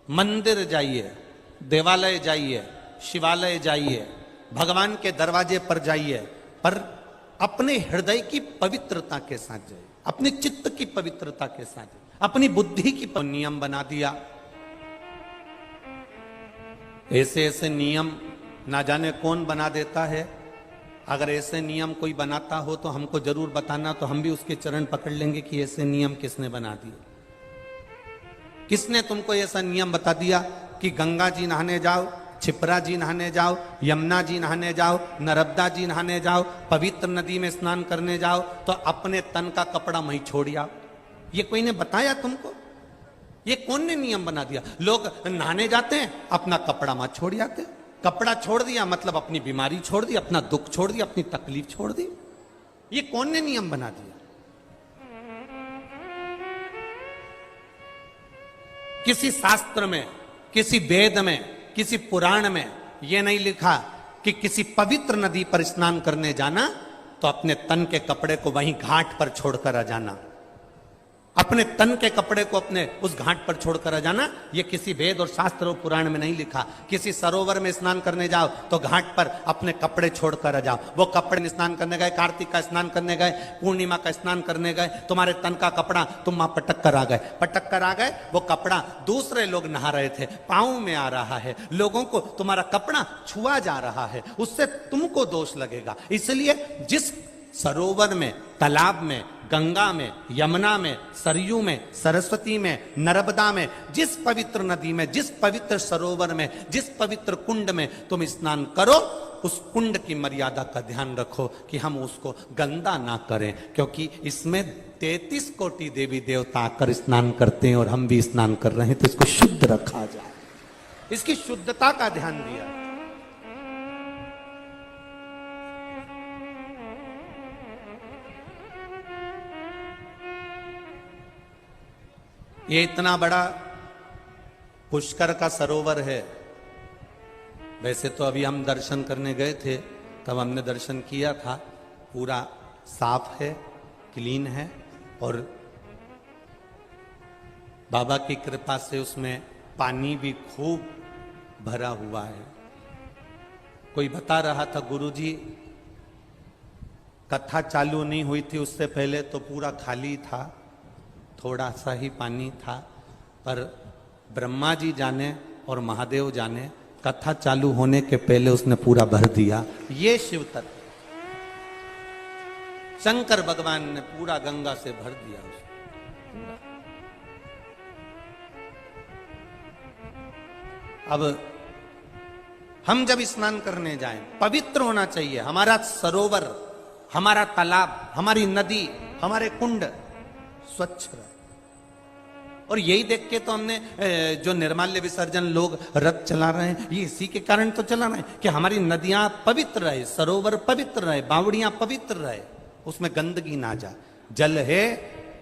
मंदिर जाइए, देवालय जाइए, शिवालय जाइए, भगवान के दरवाजे पर जाइए, पर अपने हृदय की पवित्रता के साथ जाइए, अपने चित्त की पवित्रता के साथ, अपनी बुद्धि की नियम बना दिया। ऐसे ऐसे नियम ना जाने कौन बना देता है। अगर ऐसे नियम कोई बनाता हो तो हमको जरूर बताना, तो हम भी उसके चरण पकड़ लेंगे कि ऐसे नियम किसने बना दिए। किसने तुमको ऐसा नियम बता दिया कि गंगा जी नहाने जाओ, छिपरा जी नहाने जाओ, यमुना जी नहाने जाओ, नर्मदा जी नहाने जाओ, पवित्र नदी में स्नान करने जाओ तो अपने तन का कपड़ा वहीं छोड़ आओ? ये कोई ने बताया तुमको? ये कौन ने नियम बना दिया? लोग नहाने जाते हैं, अपना कपड़ा मत छोड़ आते। कपड़ा छोड़ दिया मतलब अपनी बीमारी छोड़ दी, अपना दुख छोड़ दिया, अपनी तकलीफ छोड़ दी। ये कौन ने नियम बना दिया? किसी शास्त्र में, किसी वेद में, किसी पुराण में यह नहीं लिखा कि किसी पवित्र नदी पर स्नान करने जाना तो अपने तन के कपड़े को वहीं घाट पर छोड़कर आ जाना। अपने तन के कपड़े को अपने उस घाट पर छोड़कर आ जाना, यह किसी वेद और शास्त्र और पुराण में नहीं लिखा। किसी सरोवर में स्नान करने जाओ तो घाट पर अपने कपड़े छोड़कर आ जाओ। वो कपड़े में स्नान करने गए, कार्तिक का स्नान करने गए, पूर्णिमा का स्नान करने गए, तुम्हारे तन का कपड़ा तुम वहां पटक कर आ गए। वो कपड़ा दूसरे लोग नहा रहे थे, पांव में आ रहा है, लोगों को तुम्हारा कपड़ा छुआ जा रहा है, उससे तुमको दोष लगेगा। इसलिए जिस सरोवर में, तालाब में, गंगा में, यमुना में, सरयू में, सरस्वती में, नर्मदा में, जिस पवित्र नदी में, जिस पवित्र सरोवर में, जिस पवित्र कुंड में तुम स्नान करो, उस कुंड की मर्यादा का ध्यान रखो कि हम उसको गंदा ना करें, क्योंकि इसमें 33 कोटि देवी देवता आकर स्नान करते हैं और हम भी स्नान कर रहे हैं, तो इसको शुद्ध रखा जाए। इसकी शुद्धता का ध्यान दिया। ये इतना बड़ा पुष्कर का सरोवर है। वैसे तो अभी हम दर्शन करने गए थे, तब हमने दर्शन किया था, पूरा साफ है, क्लीन है, और बाबा की कृपा से उसमें पानी भी खूब भरा हुआ है। कोई बता रहा था, गुरुजी कथा चालू नहीं हुई थी उससे पहले तो पूरा खाली था, थोड़ा सा ही पानी था, पर ब्रह्मा जी जाने और महादेव जाने, कथा चालू होने के पहले उसने पूरा भर दिया। ये शिव तत्व, शंकर भगवान ने पूरा गंगा से भर दिया उसको। अब हम जब स्नान करने जाएं, पवित्र होना चाहिए हमारा सरोवर, हमारा तालाब, हमारी नदी, हमारे कुंड स्वच्छ रहे। और यही देख के तो हमने जो निर्माल्य विसर्जन लोग रथ चला रहे हैं, ये इसी के कारण तो चला रहे हैं कि हमारी नदियां पवित्र रहे, सरोवर पवित्र रहे, बावड़ियां पवित्र रहे, उसमें गंदगी ना जाए। जल है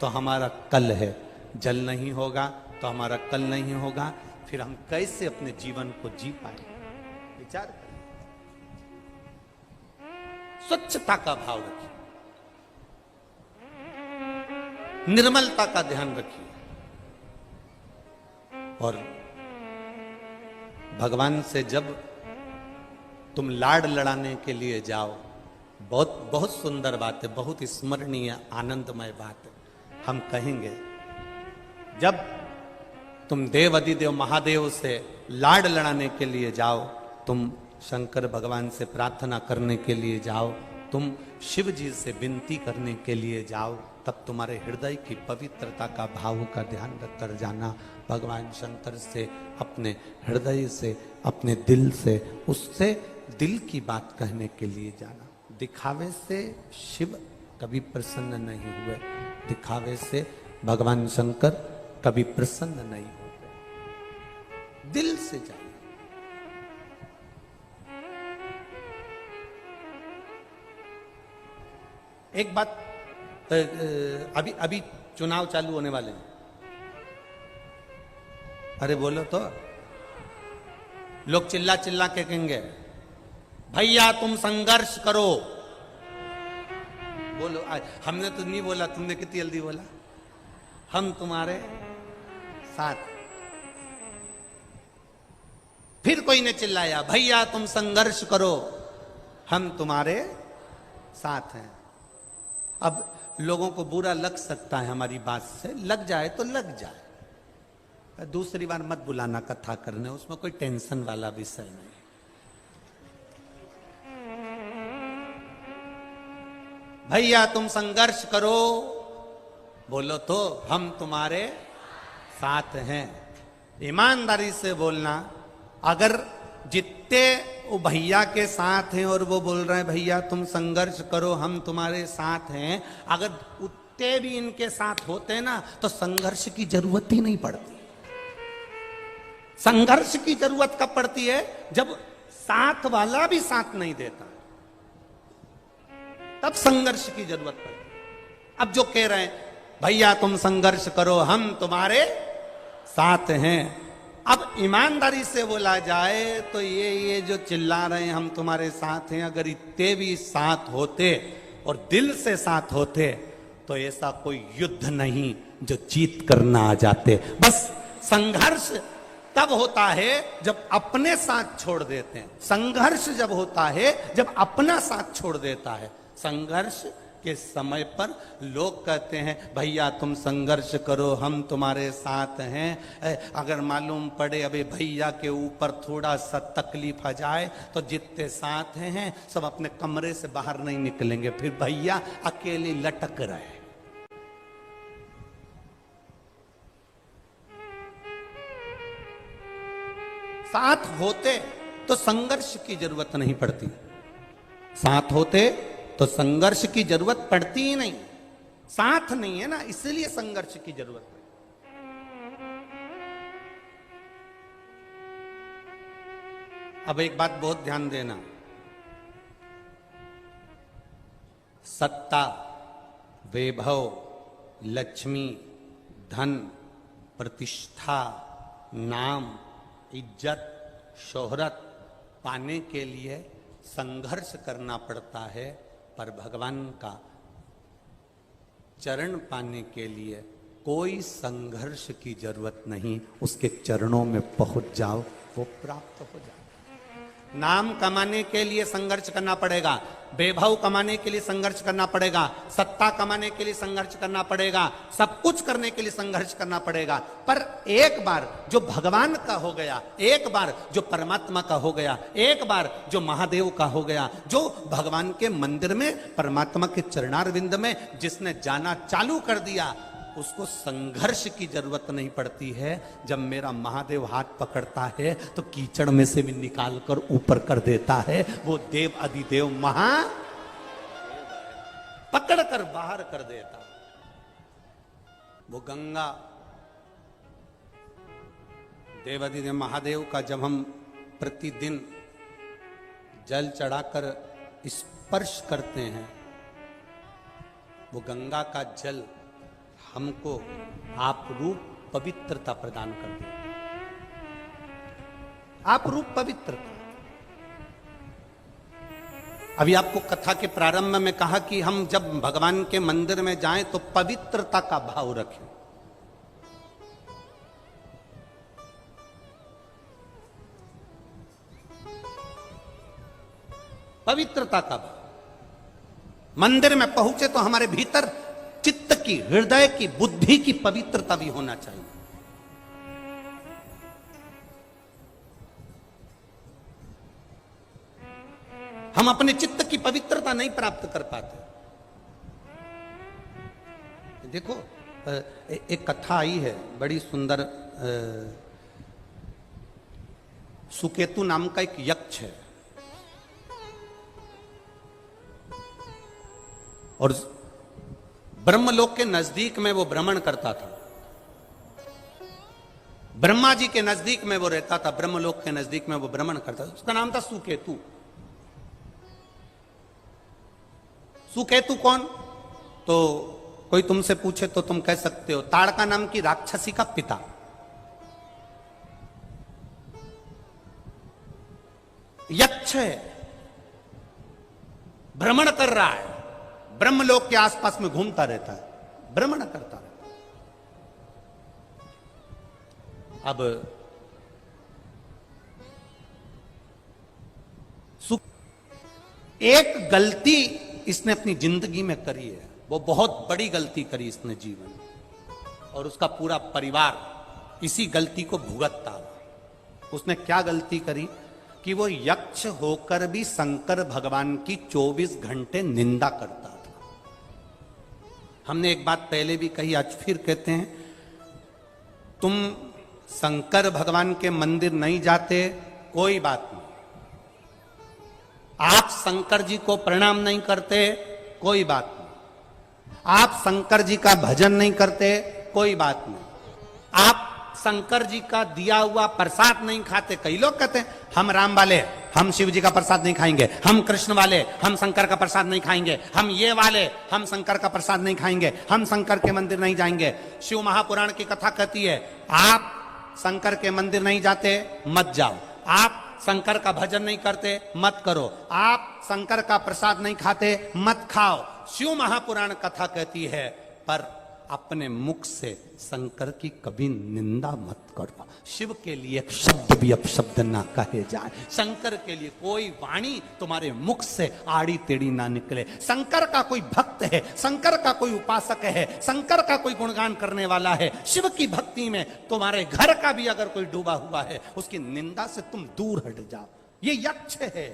तो हमारा कल है, जल नहीं होगा तो हमारा कल नहीं होगा, फिर हम कैसे अपने जीवन को जी पाएंगे? विचार करें। स्वच्छता का भाव रखिए, निर्मलता का ध्यान रखिए, और भगवान से जब तुम लाड लड़ाने के लिए जाओ, बहुत बहुत सुंदर बात है, बहुत स्मरणीय आनंदमय बात है। हम कहेंगे जब तुम देव अधिदेव महादेव से लाड लड़ाने के लिए जाओ, तुम शंकर भगवान से प्रार्थना करने के लिए जाओ, तुम शिव जी से विनती करने के लिए जाओ, तब तुम्हारे हृदय की पवित्रता का भाव का ध्यान रख कर जाना। भगवान शंकर से अपने हृदय से, अपने दिल से, उससे दिल की बात कहने के लिए जाना। दिखावे से शिव कभी प्रसन्न नहीं हुए, दिखावे से भगवान शंकर कभी प्रसन्न नहीं होते। दिल से जाइए। एक बात, अभी चुनाव चालू होने वाले हैं, अरे बोलो तो, लोग चिल्ला चिल्ला के कहेंगे भैया तुम संघर्ष करो। बोलो, हमने तो नहीं बोला, तुमने कितनी जल्दी बोला, हम तुम्हारे साथ। फिर कोई ने चिल्लाया, भैया तुम संघर्ष करो, हम तुम्हारे साथ हैं। अब लोगों को बुरा लग सकता है हमारी बात से, लग जाए तो लग जाए, दूसरी बार मत बुलाना कथा करने, उसमें कोई टेंशन वाला विषय नहीं। भैया तुम संघर्ष करो, बोलो तो हम तुम्हारे साथ हैं। ईमानदारी से बोलना। अगर जितने वो भैया के साथ हैं और वो बोल रहे हैं भैया तुम संघर्ष करो हम तुम्हारे साथ हैं, अगर उतने भी इनके साथ होते ना तो संघर्ष की जरूरत ही नहीं पड़ती। संघर्ष की जरूरत कब पड़ती है? जब साथ वाला भी साथ नहीं देता, तब संघर्ष की जरूरत पड़ती। अब जो कह रहे हैं भैया तुम संघर्ष करो हम तुम्हारे साथ हैं, अब ईमानदारी से बोला जाए तो ये जो चिल्ला रहे हैं हम तुम्हारे साथ हैं, अगर इतने भी साथ होते और दिल से साथ होते तो ऐसा कोई युद्ध नहीं जो जीत करना आ जाते। बस संघर्ष तब होता है जब अपने साथ छोड़ देते हैं। संघर्ष जब होता है जब अपना साथ छोड़ देता है। संघर्ष के समय पर लोग कहते हैं भैया तुम संघर्ष करो हम तुम्हारे साथ हैं। अगर मालूम पड़े अबे भैया के ऊपर थोड़ा सा तकलीफ आ जाए तो जितने साथ हैं सब अपने कमरे से बाहर नहीं निकलेंगे, फिर भैया अकेले लटक रहे। साथ होते तो संघर्ष की जरूरत नहीं पड़ती, साथ होते तो संघर्ष की जरूरत पड़ती ही नहीं। साथ नहीं है ना, इसलिए संघर्ष की जरूरत पड़ती। अब एक बात बहुत ध्यान देना, सत्ता, वैभव, लक्ष्मी, धन, प्रतिष्ठा, नाम, इज्जत, शोहरत पाने के लिए संघर्ष करना पड़ता है, पर भगवान का चरण पाने के लिए कोई संघर्ष की जरूरत नहीं। उसके चरणों में पहुंच जाओ, वो प्राप्त हो जाए। नाम कमाने के लिए संघर्ष करना पड़ेगा, वैभव कमाने के लिए संघर्ष करना पड़ेगा, सत्ता कमाने के लिए संघर्ष करना पड़ेगा, सब कुछ करने के लिए संघर्ष करना पड़ेगा। पर एक बार जो भगवान का हो गया, एक बार जो परमात्मा का हो गया, एक बार जो महादेव का हो गया, जो भगवान के मंदिर में परमात्मा के चरणारविंद में जिसने जाना चालू कर दिया, उसको संघर्ष की जरूरत नहीं पड़ती है। जब मेरा महादेव हाथ पकड़ता है तो कीचड़ में से भी निकाल कर ऊपर कर देता है। वो देव अधिदेव महा पकड़ कर बाहर कर देता। वो गंगा देव अधिदेव महादेव का जब हम प्रतिदिन जल चढ़ाकर स्पर्श करते हैं, वो गंगा का जल हमको आप रूप पवित्रता प्रदान कर दे। आप रूप पवित्रता। अभी आपको कथा के प्रारंभ में कहा कि हम जब भगवान के मंदिर में जाएं तो पवित्रता का भाव रखें। पवित्रता का भाव। मंदिर में पहुंचे तो हमारे भीतर चित्त की, हृदय की, बुद्धि की पवित्रता भी होना चाहिए। हम अपने चित्त की पवित्रता नहीं प्राप्त कर पाते। देखो एक कथा आई है बड़ी सुंदर। सुकेतु नाम का एक यक्ष है और ब्रह्मलोक के नजदीक में वो भ्रमण करता था। ब्रह्मा जी के नजदीक में वो रहता था, ब्रह्मलोक के नजदीक में वो भ्रमण करता था। उसका नाम था सुकेतु। सुकेतु कौन? तो कोई तुमसे पूछे तो तुम कह सकते हो ताड़का नाम की राक्षसी का पिता। यक्ष है, भ्रमण कर रहा है, ब्रह्मलोक के आसपास में घूमता रहता है, भ्रमण करता रहता है। अब एक गलती इसने अपनी जिंदगी में करी है, वो बहुत बड़ी गलती करी इसने जीवन में, और उसका पूरा परिवार इसी गलती को भुगतता हुआ। उसने क्या गलती करी कि वो यक्ष होकर भी शंकर भगवान की 24 घंटे निंदा करता था। हमने एक बात पहले भी कही, आज फिर कहते हैं, तुम शंकर भगवान के मंदिर नहीं जाते, कोई बात नहीं। आप शंकर जी को प्रणाम नहीं करते, कोई बात नहीं। आप शंकर जी का भजन नहीं करते, कोई बात नहीं। आप शंकर जी का दिया हुआ प्रसाद नहीं खाते। कई लोग कहते हैं हम राम वाले, हम शिव जी का प्रसाद नहीं खाएंगे, हम कृष्ण वाले, हम शंकर का प्रसाद नहीं खाएंगे, हम ये वाले, हम शंकर का प्रसाद नहीं खाएंगे, हम शंकर के मंदिर नहीं जाएंगे। शिव महापुराण की कथा कहती है, आप शंकर के मंदिर नहीं जाते, मत जाओ। आप शंकर का भजन नहीं करते, मत करो। आप शंकर का प्रसाद नहीं खाते, मत खाओ। शिव महापुराण कथा कहती है, पर अपने मुख से शंकर की कभी निंदा मत करो। शिव के लिए एक शब्द भी अपशब्द ना कहे जाए। शंकर के लिए कोई वाणी तुम्हारे मुख से आड़ी टेढ़ी ना निकले। शंकर का कोई भक्त है, शंकर का कोई उपासक है, शंकर का कोई गुणगान करने वाला है, शिव की भक्ति में तुम्हारे घर का भी अगर कोई डूबा हुआ है, उसकी निंदा से तुम दूर हट जाओ। ये यक्ष है,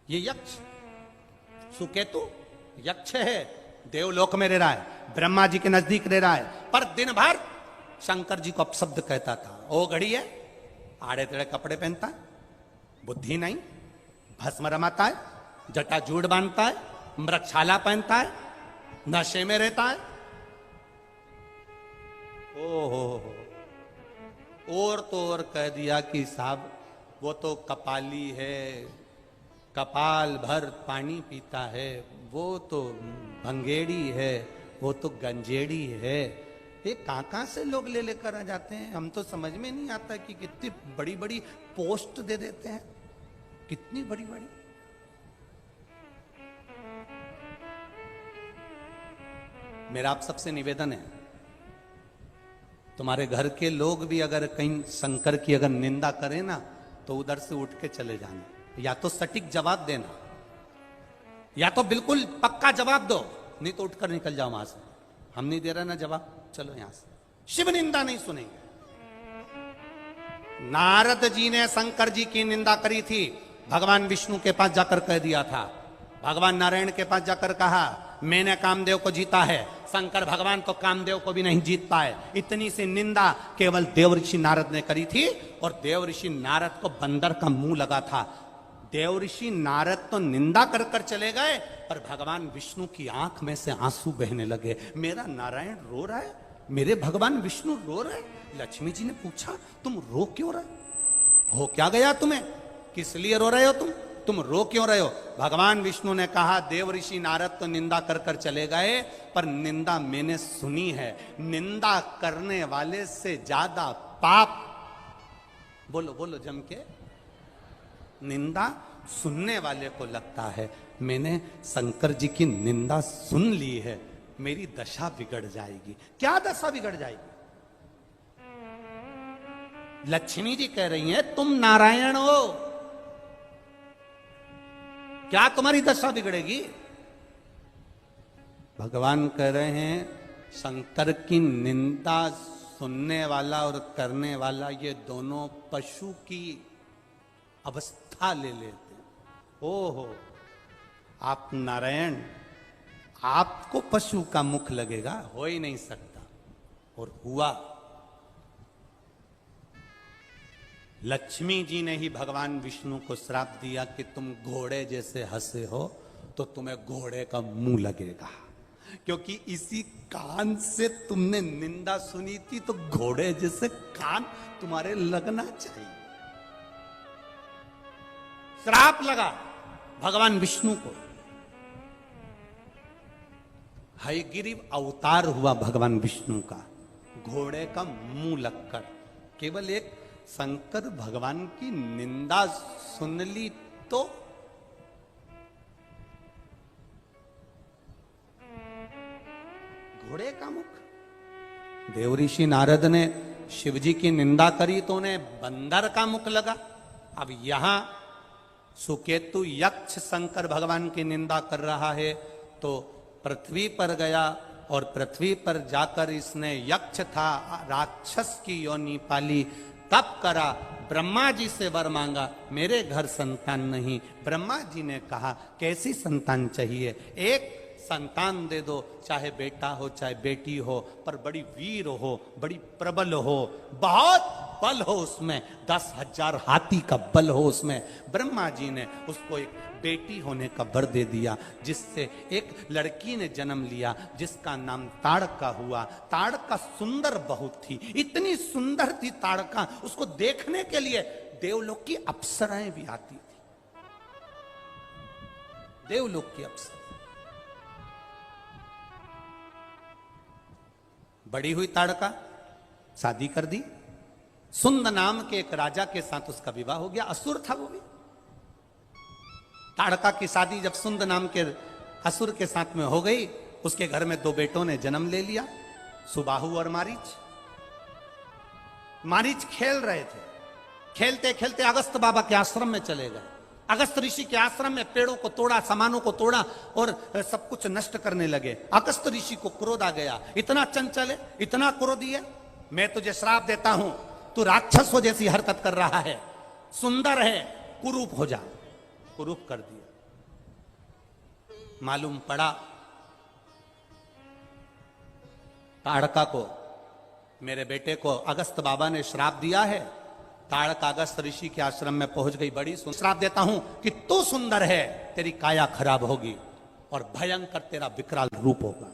ये यक्ष सुकेतु यक्ष है, देवलोक में रह रहा है, ब्रह्मा जी के नजदीक रह रहा है, पर दिन भर शंकर जी को अपशब्द कहता था। ओ घड़ी है, आड़े तेड़े कपड़े पहनता है, बुद्धि नहीं, भस्म रमाता है, जटा जूड़ बांधता है, मृगछाला पहनता है, नशे में रहता है। ओहो, और तो और कह दिया कि साहब वो तो कपाली है, कपाल भर पानी पीता है, वो तो भंगेड़ी है, वो तो गंजेड़ी है। ये कहां से लोग ले लेकर आ जाते हैं, हम तो समझ में नहीं आता कि कितनी बड़ी बड़ी पोस्ट दे देते हैं, कितनी बड़ी बड़ी। मेरा आप सबसे निवेदन है, तुम्हारे घर के लोग भी अगर कहीं शंकर की अगर निंदा करें ना, तो उधर से उठ के चले जाना, या तो सटीक जवाब देना, या तो बिल्कुल पक्का जवाब दो, नहीं तो उठकर निकल जाओ वहां से। हम नहीं दे रहे ना जवाब, चलो यहां से। शिव निंदा नहीं सुनेंगे। नारद जी ने शंकर जी की निंदा करी थी, भगवान विष्णु के पास जाकर कह दिया था। भगवान नारायण के पास जाकर कहा, मैंने कामदेव को जीता है। शंकर भगवान तो कामदेव को भी नहीं जीत पाए। इतनी सी निंदा केवल देव ऋषि नारद ने करी थी, और देव ऋषि नारद को बंदर का मुंह लगा था। देव ऋषि नारद तो निंदा कर कर चले गए, पर भगवान विष्णु की आंख में से आंसू बहने लगे। मेरा नारायण रो रहा है, मेरे भगवान विष्णु रो रहे। लक्ष्मी जी ने पूछा, तुम रो क्यों रहे हो, क्या गया तुम्हें, किस लिए रो रहे हो तुम रो क्यों रहे हो? भगवान विष्णु ने कहा, देव ऋषि नारद तो निंदा कर कर चले गए, पर निंदा मैंने सुनी है। निंदा करने वाले से ज्यादा पाप, बोलो बोलो जम के, निंदा सुनने वाले को लगता है। मैंने शंकर जी की निंदा सुन ली है, मेरी दशा बिगड़ जाएगी। क्या दशा बिगड़ जाएगी? लक्ष्मी जी कह रही हैं, तुम नारायण हो, क्या तुम्हारी दशा बिगड़ेगी? भगवान कह रहे हैं, शंकर की निंदा सुनने वाला और करने वाला, ये दोनों पशु की अवस्था ले लेते हैं। ओहो, आप नारायण, आपको पशु का मुख लगेगा, हो ही नहीं सकता। और हुआ। लक्ष्मी जी ने ही भगवान विष्णु को श्राप दिया कि तुम घोड़े जैसे हंसे हो तो तुम्हें घोड़े का मुंह लगेगा, क्योंकि इसी कान से तुमने निंदा सुनी थी, तो घोड़े जैसे कान तुम्हारे लगना चाहिए। श्राप लगा भगवान विष्णु को। हयग्रीव अवतार हुआ भगवान विष्णु का, घोड़े का मुंह लगकर। केवल एक शंकर भगवान की निंदा सुन ली तो घोड़े का मुख। देव ऋषि नारद ने शिव जी की निंदा करी तो उन्हें बंदर का मुख लगा। अब यहां सुकेतु यक्ष शंकर भगवान की निंदा कर रहा है, तो पृथ्वी पर गया और पृथ्वी पर जाकर इसने यक्ष था राक्षस की योनि पाली, तप करा, ब्रह्मा जी से वर मांगा, मेरे घर संतान नहीं। ब्रह्मा जी ने कहा कैसी संतान चाहिए? एक संतान दे दो, चाहे बेटा हो चाहे बेटी हो, पर बड़ी वीर हो, बड़ी प्रबल हो, बहुत बल हो उसमें, 10,000 हाथी का बल हो उसमें। ब्रह्मा जी ने उसको एक बेटी होने का वर दे दिया, जिससे एक लड़की ने जन्म लिया जिसका नाम ताड़का हुआ। ताड़का सुंदर बहुत थी, इतनी सुंदर थी ताड़का, उसको देखने के लिए देवलोक की अप्सराएं भी आती थी, देवलोक की अप्सरा। बड़ी हुई ताड़का, शादी कर दी, सुंद नाम के एक राजा के साथ उसका विवाह हो गया, असुर था वो भी। ताड़का की शादी जब सुंद नाम के असुर के साथ में हो गई, उसके घर में 2 बेटों ने जन्म ले लिया, सुबाहु और मारीच। मारीच खेल रहे थे, खेलते खेलते अगस्त बाबा के आश्रम में चले गए। अगस्त ऋषि के आश्रम में पेड़ों को तोड़ा, सामानों को तोड़ा और सब कुछ नष्ट करने लगे। अगस्त ऋषि को क्रोध आ गया, इतना चंचल है, इतना क्रोधी है, मैं तुझे श्राप देता हूं, तू राक्षस हो जैसी हरकत कर रहा है, सुंदर है, कुरूप हो जा। कुरूप कर दिया। मालूम पड़ा ताड़का को, मेरे बेटे को अगस्त बाबा ने श्राप दिया है। ताड़का अगस्त ऋषि के आश्रम में पहुंच गई, बड़ी श्राप देता हूं कि तू सुंदर है, तेरी काया खराब होगी और भयंकर तेरा विकराल रूप होगा।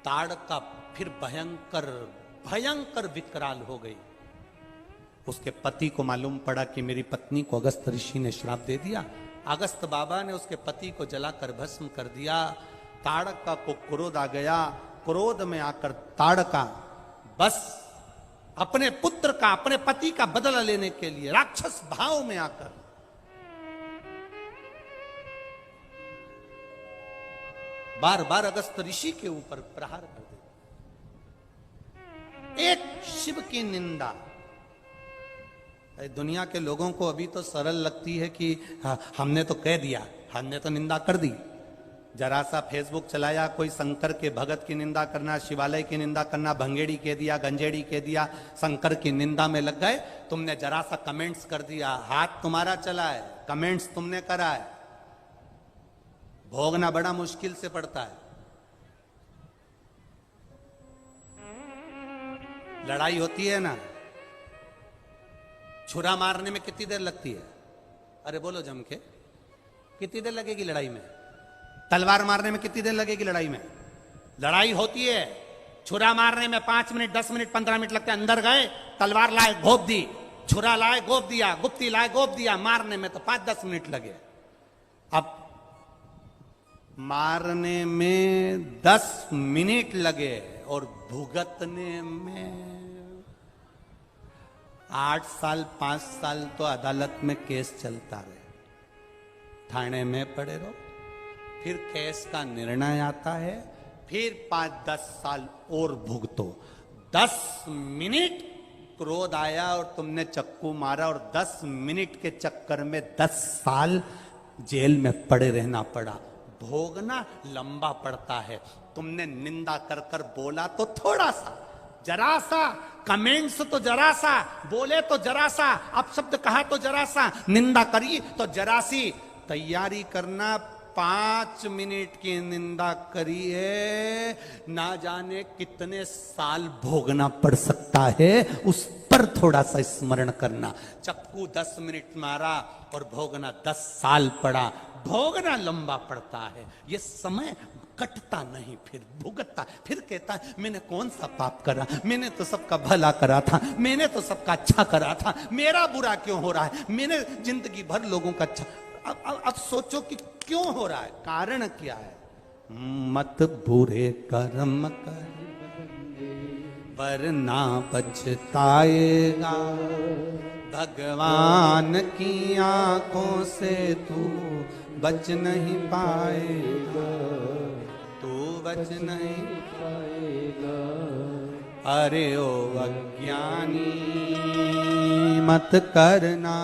ताड़का फिर भयंकर भयंकर विकराल हो गई। उसके पति को मालूम पड़ा कि मेरी पत्नी को अगस्त ऋषि ने श्राप दे दिया। अगस्त बाबा ने उसके पति को जलाकर भस्म कर दिया। ताड़का को क्रोध आ गया। क्रोध में आकर ताड़का बस अपने पुत्र का, अपने पति का बदला लेने के लिए राक्षस भाव में आकर बार बार अगस्त ऋषि के ऊपर प्रहार कर देता। एक शिव की निंदा। दुनिया के लोगों को अभी तो सरल लगती है कि हमने तो कह दिया, हमने तो निंदा कर दी। जरा सा फेसबुक चलाया, कोई शंकर के भगत की निंदा करना, शिवालय की निंदा करना, भंगेड़ी कह दिया, गंजेड़ी कह दिया, शंकर की निंदा में लग गए। तुमने जरा सा कमेंट्स कर दिया, हाथ तुम्हारा चला है, कमेंट्स तुमने करा है, भोगना बड़ा मुश्किल से पड़ता है। लड़ाई होती है ना, छुरा मारने में कितनी देर लगती है? अरे बोलो जम के, कितनी देर लगेगी लड़ाई में? तलवार मारने में कितनी देर लगेगी लड़ाई में? लड़ाई होती है, छुरा मारने में 5 मिनट, 10 मिनट, 15 मिनट लगते हैं। अंदर गए, तलवार लाए, घोप दी, छुरा लाए, घोप दिया, गुप्ती लाए, घोप दिया। मारने में तो 5-10 मिनट लगे। अब मारने में 10 मिनट लगे और भुगतने में 8 साल 5 साल तो अदालत में केस चलता रहे, थाने में पड़े रहो, फिर केस का निर्णय आता है, फिर 5-10 साल और भुगतो। 10 मिनट क्रोध आया और तुमने चक्कू मारा और 10 मिनट के चक्कर में 10 साल जेल में पड़े रहना पड़ा। भोगना लंबा पड़ता है। तुमने निंदा कर कर बोला तो थोड़ा सा, जरा सा, कमेंट्स तो जरा सा, बोले तो जरा सा, अपशब्द कहा तो जरा सा, निंदा करी तो जरा सी। तैयारी करना, 5 मिनट की निंदा करी है, ना जाने कितने साल भोगना पड़ सकता है, उस पर थोड़ा सा स्मरण करना। चक्कू 10 मिनट मारा और भोगना 10 साल पड़ा। भोगना लंबा पड़ता है, ये समय कटता नहीं, फिर भुगतता, फिर कहता है मैंने कौन सा पाप करा, मैंने तो सबका भला करा था, मैंने तो सबका अच्छा करा था, मेरा बुरा क्यों हो रहा है, मैंने जिंदगी भर लोगों का अच्छा। अब सोचो कि क्यों हो रहा है, कारण क्या है? मत बुरे कर्म कर वरना पछताएगा, भगवान की आंखों से तू बच नहीं पाएगा, तू बच नहीं पाएगा। अरे ओ अज्ञानी मत करना